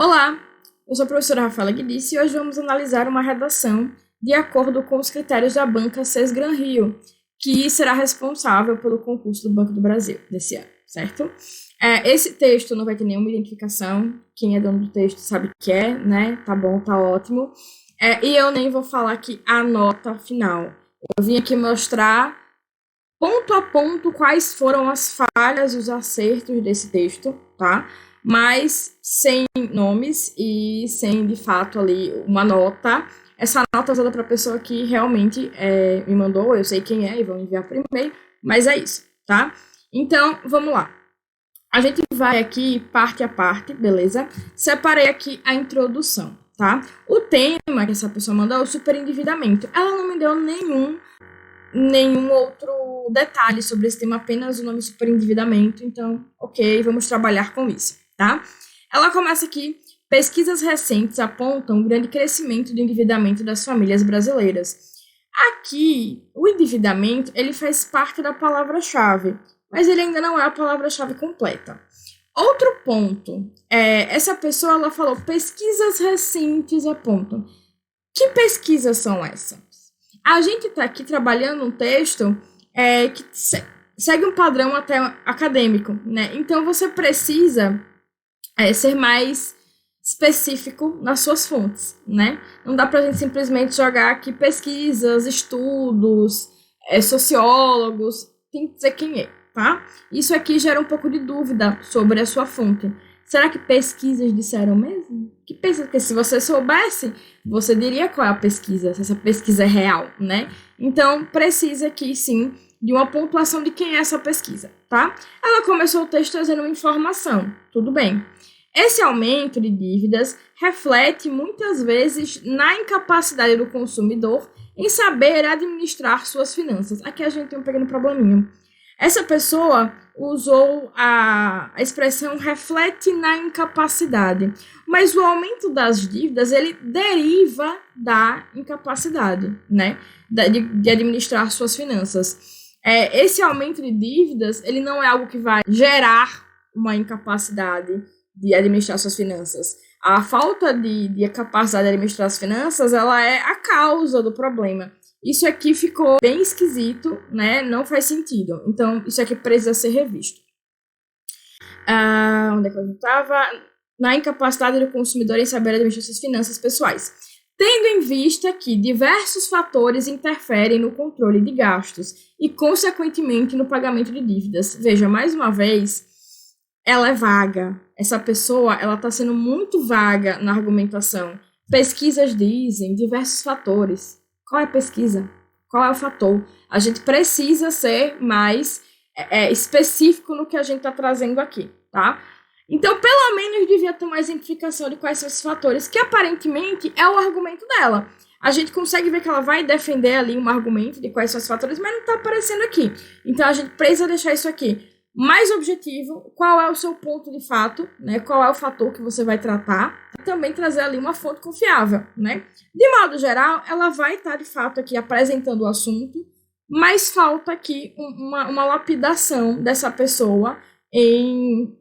Olá, eu sou a professora Rafaela Guidice e hoje vamos analisar uma redação de acordo com os critérios da banca Sesgran Rio, que será responsável pelo concurso do Banco do Brasil desse ano, certo? Esse texto não vai ter nenhuma identificação, quem é dono do texto sabe o que é, né? Tá bom, tá ótimo. E eu nem vou falar aqui a nota final. Eu vim aqui mostrar ponto a ponto quais foram as falhas e os acertos desse texto, tá? Mas sem nomes e sem, de fato, ali uma nota. Essa nota é usada para a pessoa que realmente me mandou, eu sei quem é e vou enviar por e-mail, mas é isso, tá? Então, vamos lá. A gente vai aqui parte a parte, beleza? Separei aqui a introdução, tá? O tema que essa pessoa mandou é o superendividamento. Ela não me deu nenhum outro detalhe sobre esse tema, apenas o nome superendividamento. Então, ok, vamos trabalhar com isso, tá? Ela começa aqui: pesquisas recentes apontam um grande crescimento do endividamento das famílias brasileiras. Aqui, o endividamento, ele faz parte da palavra-chave, mas ele ainda não é a palavra-chave completa. Outro ponto, essa pessoa, ela falou, pesquisas recentes apontam. Que pesquisas são essas? A gente está aqui trabalhando um texto que segue um padrão até acadêmico, né? Então, você precisa ser mais específico nas suas fontes, né? Não dá para a gente simplesmente jogar aqui pesquisas, estudos, sociólogos, tem que dizer quem é, tá? Isso aqui gera um pouco de dúvida sobre a sua fonte. Será que pesquisas disseram mesmo? Que pesquisa? Porque se você soubesse, você diria qual é a pesquisa, se essa pesquisa é real, né? Então, precisa aqui, sim, de uma pontuação de quem é essa pesquisa, tá? Ela começou o texto trazendo uma informação, tudo bem. Esse aumento de dívidas reflete muitas vezes na incapacidade do consumidor em saber administrar suas finanças. Aqui a gente tem um pequeno probleminha. Essa pessoa usou a expressão reflete na incapacidade, mas o aumento das dívidas, ele deriva da incapacidade, né, de administrar suas finanças. Esse aumento de dívidas, ele não é algo que vai gerar uma incapacidade de administrar suas finanças. A falta de capacidade de administrar as finanças, ela é a causa do problema. Isso aqui ficou bem esquisito, né? Não faz sentido. Então, isso aqui precisa ser revisto. Onde é que eu estava? Na incapacidade do consumidor em saber administrar suas finanças pessoais. Tendo em vista que diversos fatores interferem no controle de gastos e, consequentemente, no pagamento de dívidas. Veja, mais uma vez, ela é vaga. Essa pessoa, ela está sendo muito vaga na argumentação. Pesquisas dizem diversos fatores. Qual é a pesquisa? Qual é o fator? A gente precisa ser mais específico no que a gente está trazendo aqui, tá? Então, pelo menos, devia ter uma exemplificação de quais são esses fatores, que aparentemente é o argumento dela. A gente consegue ver que ela vai defender ali um argumento de quais são os fatores, mas não está aparecendo aqui. Então, a gente precisa deixar isso aqui mais objetivo, qual é o seu ponto de fato, né? Qual é o fator que você vai tratar, e também trazer ali uma fonte confiável, né? De modo geral, ela vai estar, de fato, aqui apresentando o assunto, mas falta aqui uma lapidação dessa pessoa em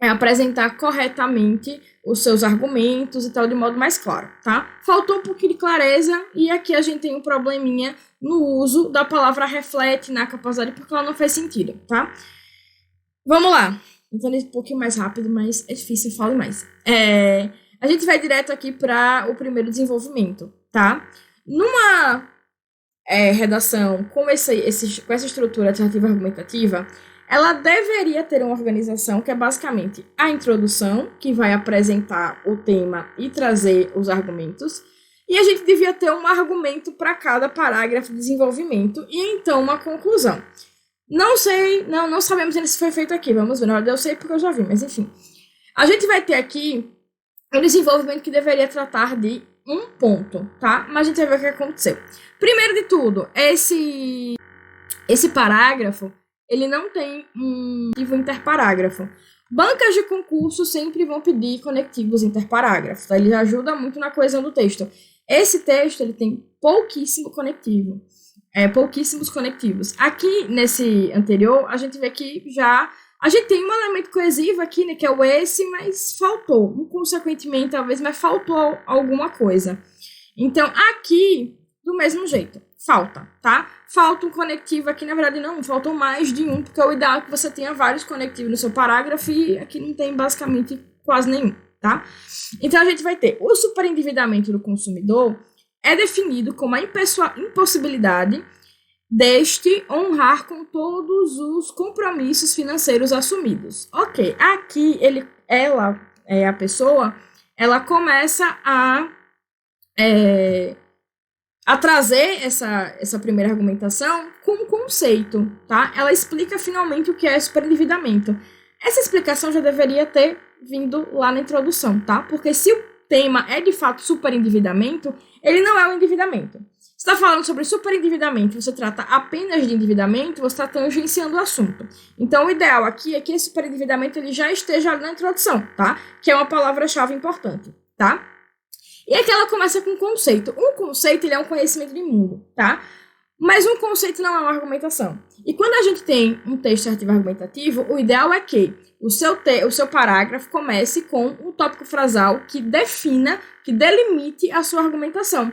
apresentar corretamente os seus argumentos e tal, de modo mais claro, tá? Faltou um pouquinho de clareza, e aqui a gente tem um probleminha no uso da palavra reflete na capacidade, porque ela não faz sentido, tá? Vamos lá. Então, um pouquinho mais rápido, mas é difícil, eu falo mais. A gente vai direto aqui para o primeiro desenvolvimento, tá? Numa redação com essa estrutura alternativa argumentativa, ela deveria ter uma organização que é basicamente a introdução, que vai apresentar o tema e trazer os argumentos, e a gente devia ter um argumento para cada parágrafo de desenvolvimento e então uma conclusão. Não sei, não sabemos ainda se foi feito aqui, vamos ver, na verdade eu sei porque eu já vi, mas enfim. A gente vai ter aqui um desenvolvimento que deveria tratar de um ponto, tá? Mas a gente vai ver o que aconteceu. Primeiro de tudo, esse parágrafo, ele não tem um conectivo interparágrafo. Bancas de concurso sempre vão pedir conectivos interparágrafos, tá? Ele ajuda muito na coesão do texto. Esse texto, ele tem pouquíssimo conectivo. Pouquíssimos conectivos. Aqui, nesse anterior, a gente vê que já A gente tem um elemento coesivo aqui, né, que é o esse, mas faltou. Consequentemente, talvez, mas faltou alguma coisa. Então, aqui, do mesmo jeito, falta, tá? Falta um conectivo aqui, na verdade, não, faltam mais de um, porque o ideal é que você tenha vários conectivos no seu parágrafo e aqui não tem basicamente quase nenhum, tá? Então, a gente vai ter o superendividamento do consumidor é definido como a impossibilidade deste honrar com todos os compromissos financeiros assumidos. Ok, aqui ela, a pessoa, ela começa a trazer essa primeira argumentação com um conceito, tá? Ela explica finalmente o que é superendividamento. Essa explicação já deveria ter vindo lá na introdução, tá? Porque se o tema é de fato superendividamento, ele não é um endividamento. Você está falando sobre superendividamento, você trata apenas de endividamento, você está tangenciando o assunto. Então, o ideal aqui é que esse superendividamento ele já esteja ali na introdução, tá? Que é uma palavra-chave importante, tá? E aqui ela começa com um conceito. Um conceito, ele é um conhecimento de mundo, tá? Mas um conceito não é uma argumentação. E quando a gente tem um texto artigo argumentativo, o ideal é que o seu parágrafo comece com um tópico frasal que defina, que delimite a sua argumentação.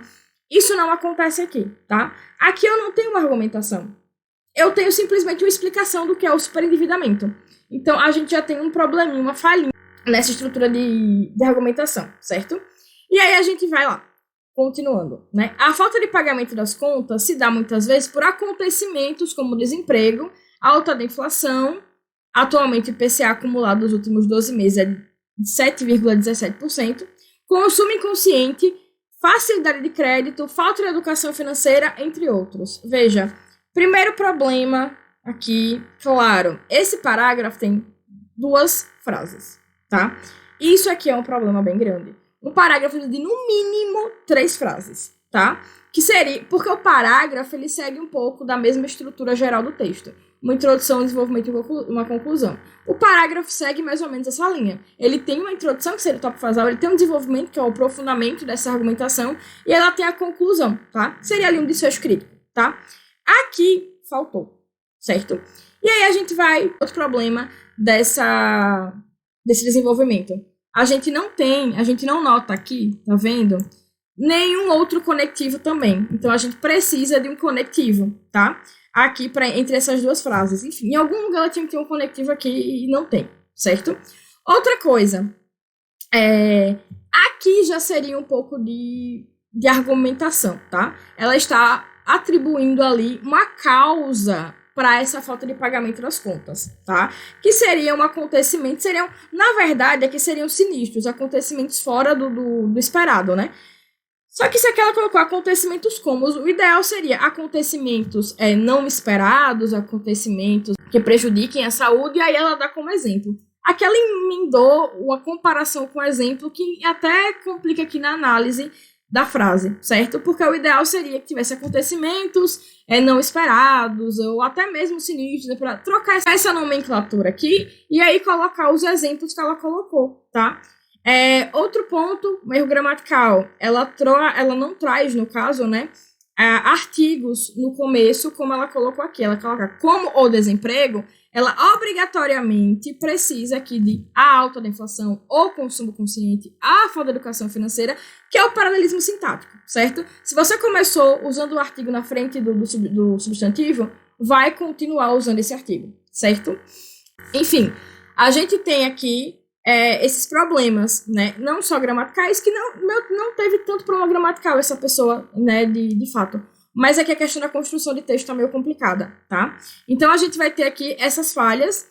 Isso não acontece aqui, tá? Aqui eu não tenho uma argumentação. Eu tenho simplesmente uma explicação do que é o superendividamento. Então, a gente já tem um probleminha, uma falhinha nessa estrutura de argumentação, certo? E aí a gente vai lá, continuando, né? A falta de pagamento das contas se dá muitas vezes por acontecimentos como desemprego, alta da inflação, atualmente o IPCA acumulado nos últimos 12 meses é de 7,17%, consumo inconsciente, facilidade de crédito, falta de educação financeira, entre outros. Veja, primeiro problema aqui, claro, esse parágrafo tem 2 frases, tá? Isso aqui é um problema bem grande. Um parágrafo de, no mínimo, 3 frases, tá? Que seria, porque o parágrafo, ele segue um pouco da mesma estrutura geral do texto. Uma introdução, um desenvolvimento e uma conclusão. O parágrafo segue mais ou menos essa linha. Ele tem uma introdução, que seria o tópico frasal, ele tem um desenvolvimento, que é o aprofundamento dessa argumentação, e ela tem a conclusão, tá? Seria ali um desfecho crítico, tá? Aqui, faltou, certo? E aí a gente vai, outro problema desse desenvolvimento. A gente não nota aqui, tá vendo? Nenhum outro conectivo também. Então, a gente precisa de um conectivo, tá? Aqui, entre essas 2 frases. Enfim, em algum lugar ela tinha que ter um conectivo aqui e não tem, certo? Outra coisa. Aqui já seria um pouco de argumentação, tá? Ela está atribuindo ali uma causa para essa falta de pagamento das contas, tá? Que seriam acontecimentos, na verdade, aqui seriam sinistros, acontecimentos fora do esperado, né? Só que se aqui ela colocou acontecimentos como, o ideal seria acontecimentos não esperados, acontecimentos que prejudiquem a saúde, e aí ela dá como exemplo. Aqui ela emendou uma comparação com exemplo que até complica aqui na análise da frase, certo? Porque o ideal seria que tivesse acontecimentos não esperados, ou até mesmo sinistros, né, para trocar essa nomenclatura aqui, e aí colocar os exemplos que ela colocou, tá? Outro ponto, um erro gramatical, ela não traz, no caso, né, artigos no começo, como ela colocou aqui, ela coloca como o desemprego, ela obrigatoriamente precisa aqui de a alta da inflação, o consumo consciente, a falta de educação financeira, que é o paralelismo sintático, certo? Se você começou usando o artigo na frente do substantivo, vai continuar usando esse artigo, certo? Enfim, a gente tem aqui esses problemas, né? Não só gramaticais, que não teve tanto problema gramatical essa pessoa, né, de fato. Mas é que a questão da construção de texto tá meio complicada, tá? Então, a gente vai ter aqui essas falhas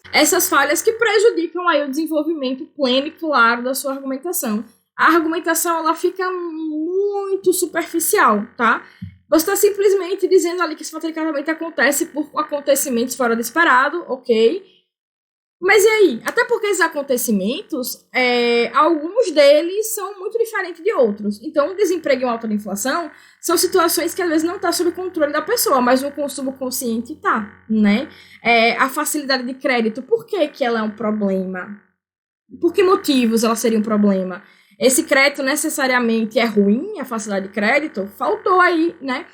que prejudicam aí o desenvolvimento pleno e claro da sua argumentação. A argumentação, ela fica muito superficial, tá? Você está simplesmente dizendo ali que esse fato de casamento acontece por acontecimentos fora do esperado, ok? Mas e aí? Até porque esses acontecimentos, alguns deles são muito diferentes de outros. Então, o desemprego e a alta da inflação são situações que às vezes não estão sob controle da pessoa, mas no consumo consciente tá, né? A facilidade de crédito, por que que ela é um problema? Por que motivos ela seria um problema? Esse crédito necessariamente é ruim, a facilidade de crédito? Faltou aí, né?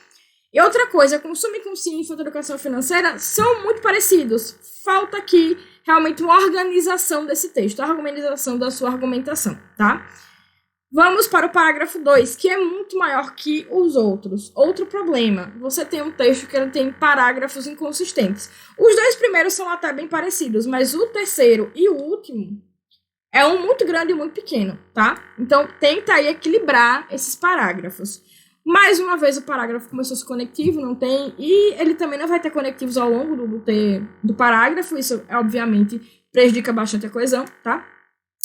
E outra coisa, consumo e consciência e educação financeira são muito parecidos. Falta aqui realmente uma organização desse texto, a organização da sua argumentação, tá? Vamos para o parágrafo 2, que é muito maior que os outros. Outro problema, você tem um texto que ele tem parágrafos inconsistentes. Os dois primeiros são até bem parecidos, mas o terceiro e o último é um muito grande e muito pequeno, tá? Então, tenta aí equilibrar esses parágrafos. Mais uma vez, o parágrafo começou a ser conectivo, não tem, e ele também não vai ter conectivos ao longo do parágrafo, isso, obviamente, prejudica bastante a coesão, tá?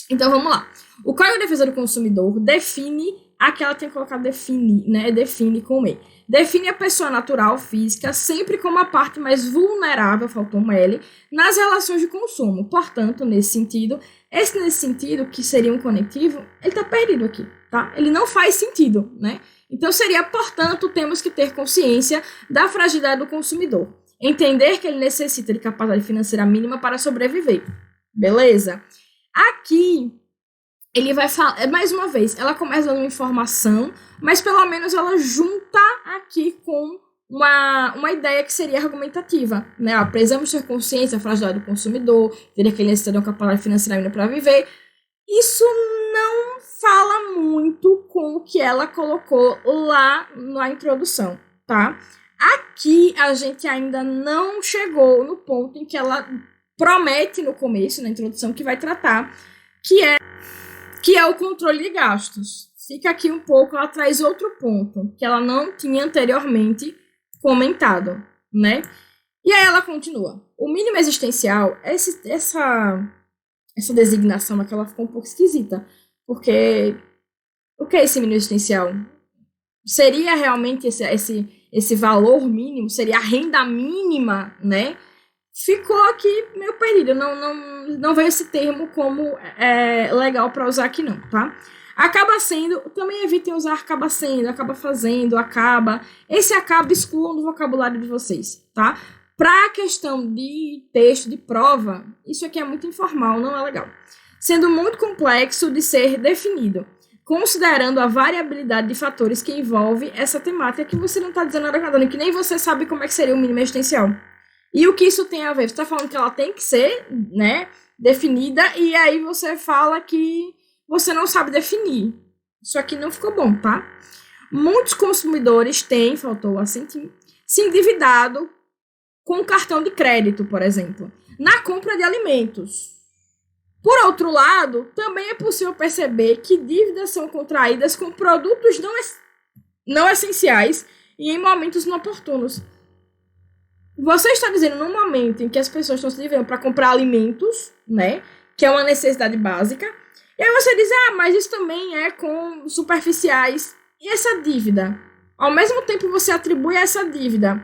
Então, vamos lá. O Código de Defesa do Consumidor define, aqui ela tem colocado define, né? Define com E. Define a pessoa natural, física, sempre como a parte mais vulnerável, faltou um L, nas relações de consumo. Portanto, nesse sentido, que seria um conectivo, ele tá perdido aqui, tá? Ele não faz sentido, né? Então, seria, portanto, temos que ter consciência da fragilidade do consumidor. Entender que ele necessita de capacidade financeira mínima para sobreviver. Beleza? Aqui, ele vai falar, mais uma vez, ela começa dando uma informação, mas pelo menos ela junta aqui com uma ideia que seria argumentativa, né? Precisamos ter consciência da fragilidade do consumidor, teria que ele necessita de uma capacidade financeira mínima para viver. Isso não fala muito com o que ela colocou lá na introdução, tá? Aqui, a gente ainda não chegou no ponto em que ela promete no começo, na introdução, que vai tratar, que é o controle de gastos. Fica aqui um pouco, ela traz outro ponto, que ela não tinha anteriormente comentado, né? E aí ela continua. O mínimo existencial, essa designação aqui, ela ficou um pouco esquisita, porque o que é esse mínimo existencial? Seria realmente esse valor mínimo? Seria a renda mínima, né? Ficou aqui meio perdido, não veio esse termo como legal para usar aqui não, tá? Acaba sendo, também evitem usar acaba sendo, acaba fazendo, acaba. Esse acaba excluam do vocabulário de vocês, tá? Para a questão de texto, de prova, isso aqui é muito informal, não é legal. Sendo muito complexo de ser definido, considerando a variabilidade de fatores que envolve essa temática, que você não está dizendo nada, que nem você sabe como é que seria o mínimo existencial. E o que isso tem a ver? Você está falando que ela tem que ser, né, definida, e aí você fala que você não sabe definir. Isso aqui não ficou bom, tá? Muitos consumidores têm, faltou assentir, se endividado com cartão de crédito, por exemplo, na compra de alimentos. Por outro lado, também é possível perceber que dívidas são contraídas com produtos não essenciais e em momentos inoportunos. Você está dizendo num momento em que as pessoas estão se endividando para comprar alimentos, né? Que é uma necessidade básica. E aí você diz, mas isso também é com superficiais. E essa dívida? Ao mesmo tempo você atribui a essa dívida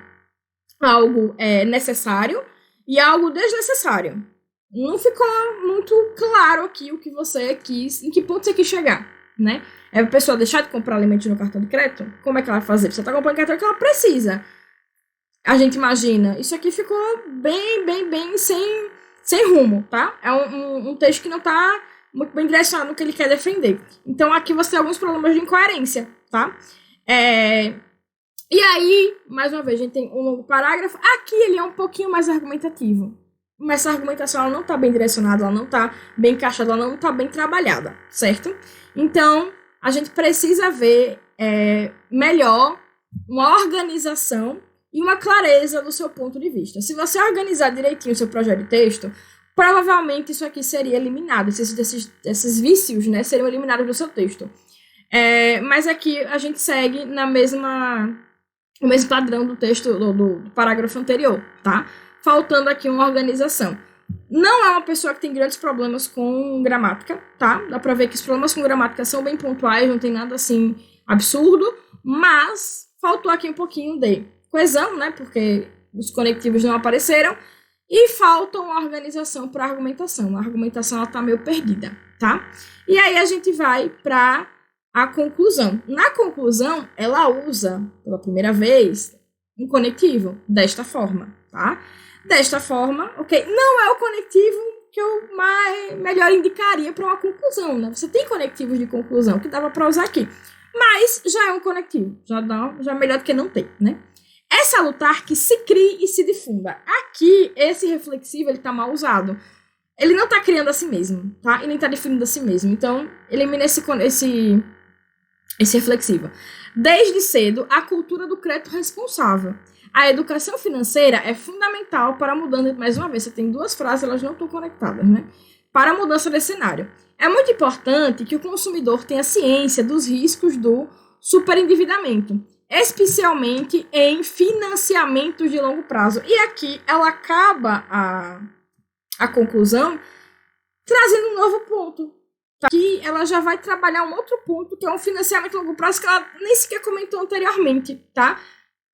algo necessário e algo desnecessário. Não ficou muito claro aqui o que você quis, em que ponto você quis chegar, né? É a pessoa deixar de comprar alimentos no cartão de crédito? Como é que ela vai fazer? Você está comprando cartão que ela precisa. A gente imagina. Isso aqui ficou bem sem rumo, tá? É um texto que não tá muito bem direcionado no que ele quer defender. Então, aqui você tem alguns problemas de incoerência, tá? E aí, mais uma vez, a gente tem um novo parágrafo. Aqui ele é um pouquinho mais argumentativo. Mas essa argumentação ela não tá bem direcionada, ela não tá bem encaixada, ela não tá bem trabalhada, certo? Então, a gente precisa ver melhor uma organização e uma clareza do seu ponto de vista. Se você organizar direitinho o seu projeto de texto, provavelmente isso aqui seria eliminado. Esses vícios, né, seriam eliminados do seu texto. Mas aqui a gente segue o mesmo padrão do texto, do parágrafo anterior, tá? Faltando aqui uma organização. Não é uma pessoa que tem grandes problemas com gramática, tá? Dá pra ver que os problemas com gramática são bem pontuais, não tem nada assim absurdo, mas faltou aqui um pouquinho de coesão, né? Porque os conectivos não apareceram. E falta uma organização para a argumentação. A argumentação ela tá meio perdida, tá? E aí a gente vai para a conclusão. Na conclusão, ela usa, pela primeira vez, um conectivo desta forma, tá? Desta forma, ok? Não é o conectivo que eu melhor indicaria para uma conclusão, né? Você tem conectivos de conclusão que dava para usar aqui. Mas já é um conectivo. Já é melhor do que não tem, né? É salutar que se crie e se difunda. Aqui, esse reflexivo, ele tá mal usado. Ele não tá criando a si mesmo, tá? E nem tá definindo a si mesmo. Então, elimina esse reflexivo. Desde cedo, a cultura do crédito responsável. A educação financeira é fundamental para a mudança. Mais uma vez, você tem duas frases, elas não estão conectadas, né? Para a mudança desse cenário. É muito importante que o consumidor tenha ciência dos riscos do superendividamento, especialmente em financiamentos de longo prazo. E aqui ela acaba a conclusão trazendo um novo ponto. Aqui ela já vai trabalhar um outro ponto, que é um financiamento a longo prazo, que ela nem sequer comentou anteriormente, tá?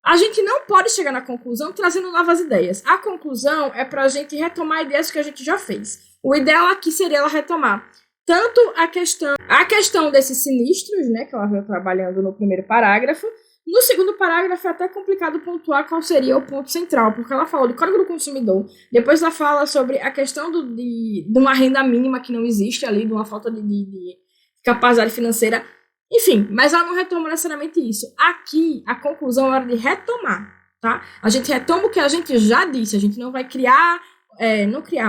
A gente não pode chegar na conclusão trazendo novas ideias. A conclusão é para a gente retomar ideias que a gente já fez. O ideal aqui seria ela retomar tanto a questão desses sinistros, né, que ela veio trabalhando no primeiro parágrafo. No segundo parágrafo é até complicado pontuar qual seria o ponto central, porque ela falou do Código do Consumidor, depois ela fala sobre a questão de uma renda mínima que não existe ali, de uma falta de capacidade financeira, enfim, mas ela não retoma necessariamente isso. Aqui, a conclusão era de retomar, tá? A gente retoma o que a gente já disse, a gente não vai criar,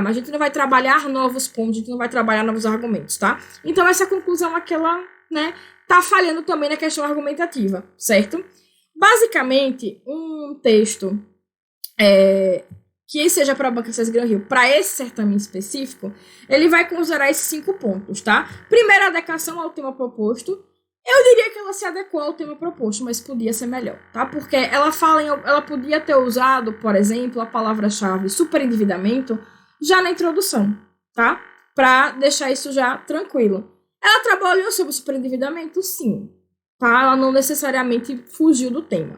mas a gente não vai trabalhar novos pontos, a gente não vai trabalhar novos argumentos, tá? Então, essa conclusão aqui, ela, né, tá falhando também na questão argumentativa, certo? Basicamente, um texto que seja para a Banca César Gran Rio, para esse certame específico, ele vai considerar esses 5 pontos, tá? Primeiro, a adequação ao tema proposto. Eu diria que ela se adequou ao tema proposto, mas podia ser melhor, tá? Porque ela podia ter usado, por exemplo, a palavra-chave superendividamento já na introdução, tá? Para deixar isso já tranquilo. Ela trabalhou sobre o superendividamento? Sim, tá? Ela não necessariamente fugiu do tema.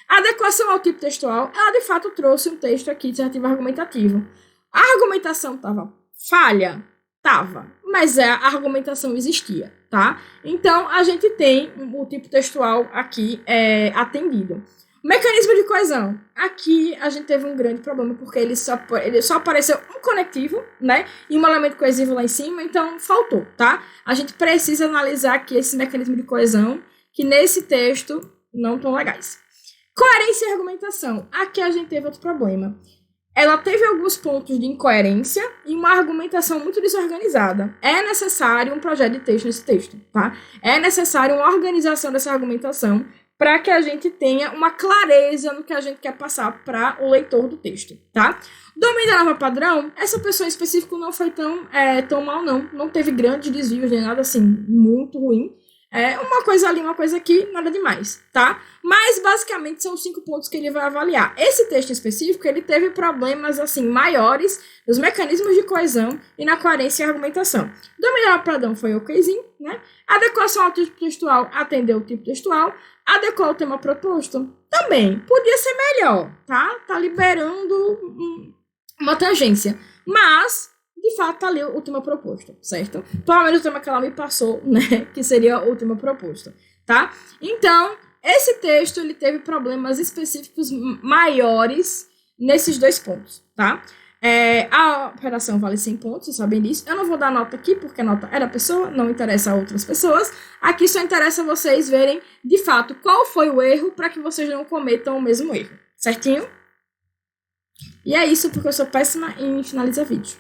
A adequação ao tipo textual, ela de fato trouxe um texto aqui dissertativo argumentativo. A argumentação estava falha? Tava, mas a argumentação existia, tá? Então, a gente tem o tipo textual aqui atendido. O mecanismo de coesão. Aqui, a gente teve um grande problema, porque ele só apareceu um conectivo, né? E um elemento coesivo lá em cima, então faltou, tá? A gente precisa analisar aqui esse mecanismo de coesão, que nesse texto não estão legais. Coerência e argumentação. Aqui a gente teve outro problema. Ela teve alguns pontos de incoerência e uma argumentação muito desorganizada. É necessário um projeto de texto nesse texto, tá? É necessário uma organização dessa argumentação para que a gente tenha uma clareza no que a gente quer passar para o leitor do texto, tá? Domínio da norma padrão, essa pessoa em específico não foi tão mal, não. Não teve grandes desvios, nem nada assim muito ruim. Uma coisa ali, uma coisa aqui, nada demais, tá? Mas, basicamente, são 5 pontos que ele vai avaliar. Esse texto específico, ele teve problemas, assim, maiores nos mecanismos de coesão e na coerência e argumentação. Dominar o padrão foi okzinho, né? Adequação ao tipo textual, atendeu o tipo textual. Adequar o tema proposto, também. Podia ser melhor, tá? Tá liberando uma tangência. Mas de fato, tá ali o tema proposto, certo? Pelo menos o tema que ela me passou, né? Que seria o tema proposto, tá? Então, esse texto, ele teve problemas específicos maiores nesses 2 pontos, tá? A operação vale 100 pontos, vocês sabem disso. Eu não vou dar nota aqui, porque a nota é da pessoa, não interessa a outras pessoas. Aqui só interessa vocês verem, de fato, qual foi o erro para que vocês não cometam o mesmo erro, certinho? E é isso, porque eu sou péssima em finalizar vídeo.